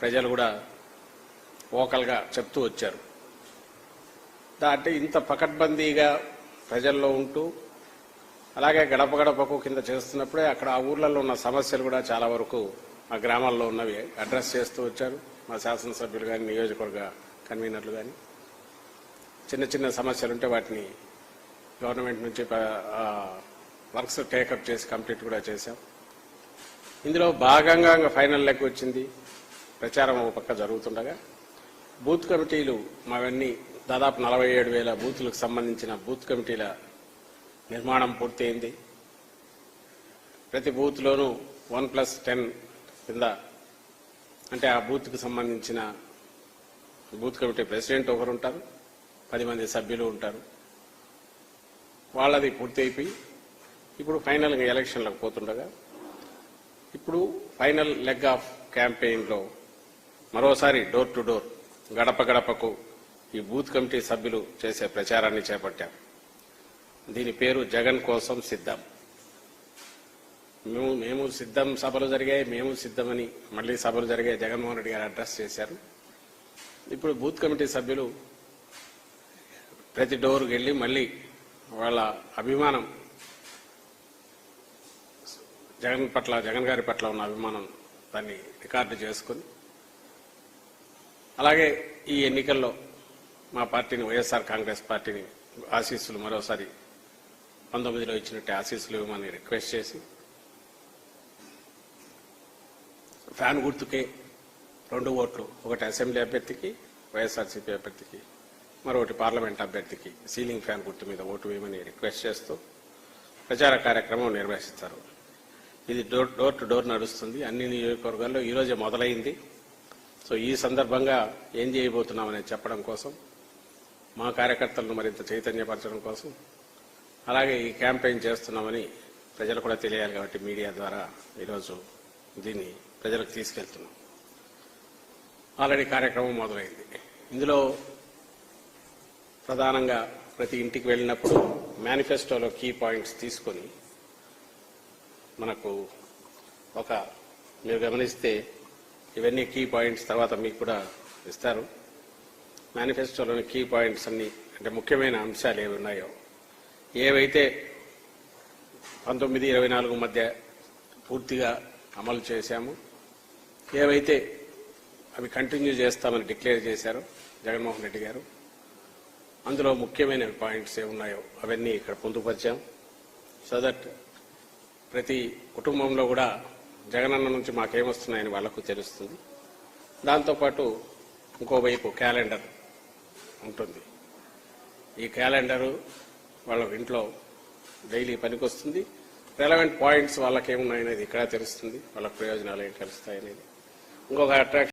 ప్రజలు కూడా ఓకల్గా చెప్తూ వచ్చారు. అంటే ఇంత పకడ్బందీగా ప్రజల్లో ఉంటూ అలాగే గడప గడపకు కింద చేస్తున్నప్పుడే అక్కడ ఆ ఊర్లలో ఉన్న సమస్యలు కూడా చాలా వరకు ఆ గ్రామాల్లో ఉన్నవి అడ్రస్ చేస్తూ వచ్చారు. మా శాసనసభ్యులు కానీ నియోజకవర్గ కన్వీనర్లు కానీ చిన్న చిన్న సమస్యలు ఉంటే వాటిని గవర్నమెంట్ నుంచి వర్క్స్ టేకప్ చేసి కంప్లీట్ కూడా చేశాం. ఇందులో భాగంగా ఫైనల్ లెక్క వచ్చింది. ప్రచారం ఒక పక్క జరుగుతుండగా బూత్ కమిటీలు మావన్నీ దాదాపు 47,000 బూతులకు సంబంధించిన బూత్ కమిటీల నిర్మాణం పూర్తయింది. ప్రతి బూత్లోనూ 1+10 కింద అంటే ఆ బూత్కు సంబంధించిన బూత్ కమిటీ ప్రెసిడెంట్ ఒకరు ఉంటారు, 10 మంది సభ్యులు ఉంటారు. వాళ్ళది పూర్తి అయిపోయి ఇప్పుడు ఫైనల్గా ఎలక్షన్లకు పోతుండగా ఇప్పుడు ఫైనల్ లెగ్ ఆఫ్ క్యాంపెయిన్లో మరోసారి డోర్ టు డోర్ గడప గడపకు ఈ బూత్ కమిటీ సభ్యులు చేసే ప్రచారాన్ని చేపట్టాం. దీని పేరు జగన్ కోసం సిద్ధం. మేము సిద్ధం సభలు జరిగాయి, మేము సిద్ధమని మళ్లీ సభలు జరిగాయి. జగన్మోహన్ రెడ్డి గారు అడ్రస్ చేశారు. ఇప్పుడు బూత్ కమిటీ సభ్యులు ప్రతి డోర్కి వెళ్ళి మళ్లీ వాళ్ళ అభిమానం జగన్ గారి పట్ల ఉన్న అభిమానం దాన్ని రికార్డు చేసుకుని అలాగే ఈ ఎన్నికల్లో మా పార్టీని వైఎస్ఆర్ కాంగ్రెస్ పార్టీని ఆశీస్సులు మరోసారి 19లో ఇచ్చినట్టే ఆశీస్సులు ఇవ్వమని రిక్వెస్ట్ చేసి ఫ్యాన్ గుర్తుకే 2 ఓట్లు, ఒకటి అసెంబ్లీ అభ్యర్థికి వైఎస్ఆర్సీపీ అభ్యర్థికి, మరొకటి పార్లమెంట్ అభ్యర్థికి సీలింగ్ ఫ్యాన్ గుర్తు మీద ఓటు వేయమని రిక్వెస్ట్ చేస్తూ ప్రచార కార్యక్రమం నిర్వహిస్తారు. ఇది డోర్ టు డోర్ నడుస్తుంది. అన్ని నియోజకవర్గాల్లో ఈరోజే మొదలైంది. సో ఈ సందర్భంగా ఏం చేయబోతున్నామని చెప్పడం కోసం, మా కార్యకర్తలను మరింత చైతన్యపరచడం కోసం, అలాగే ఈ క్యాంపెయిన్ చేస్తున్నామని ప్రజలు కూడా తెలియాలి కాబట్టి మీడియా ద్వారా ఈరోజు దీన్ని ప్రజలకు తీసుకెళ్తున్నాం. ఆల్రెడీ కార్యక్రమం మొదలైంది. ఇందులో ప్రధానంగా ప్రతి ఇంటికి వెళ్ళినప్పుడు మేనిఫెస్టోలో కీ పాయింట్స్ తీసుకొని మనకు మీరు గమనిస్తే ఇవన్నీ కీ పాయింట్స్ తర్వాత మీకు కూడా ఇస్తారు. మేనిఫెస్టోలోని కీ పాయింట్స్ అన్ని అంటే ముఖ్యమైన అంశాలు ఏవి ఉన్నాయో, ఏవైతే 19-24 మధ్య పూర్తిగా అమలు చేశాము, ఏవైతే అవి కంటిన్యూ చేస్తామని డిక్లేర్ చేశారో జగన్మోహన్ రెడ్డి గారు, అందులో ముఖ్యమైన పాయింట్స్ ఏమున్నాయో అవన్నీ ఇక్కడ పొందుపరిచాం. సో దట్ ప్రతి కుటుంబంలో కూడా జగనన్న నుంచి మాకేమొస్తున్నాయని వాళ్లకు తెలుస్తుంది. దాంతోపాటు ఇంకోవైపు క్యాలెండర్ ఉంటుంది. ఈ క్యాలెండరు వాళ్ళ ఇంట్లో డైలీ పనికొస్తుంది. రెలవెంట్ పాయింట్స్ వాళ్ళకేమున్నాయనేది ఇక్కడ తెలుస్తుంది. వాళ్ళ ప్రయోజనాలు ఏం కలుస్తాయనేది. ఇంకొక అట్రాక్షన్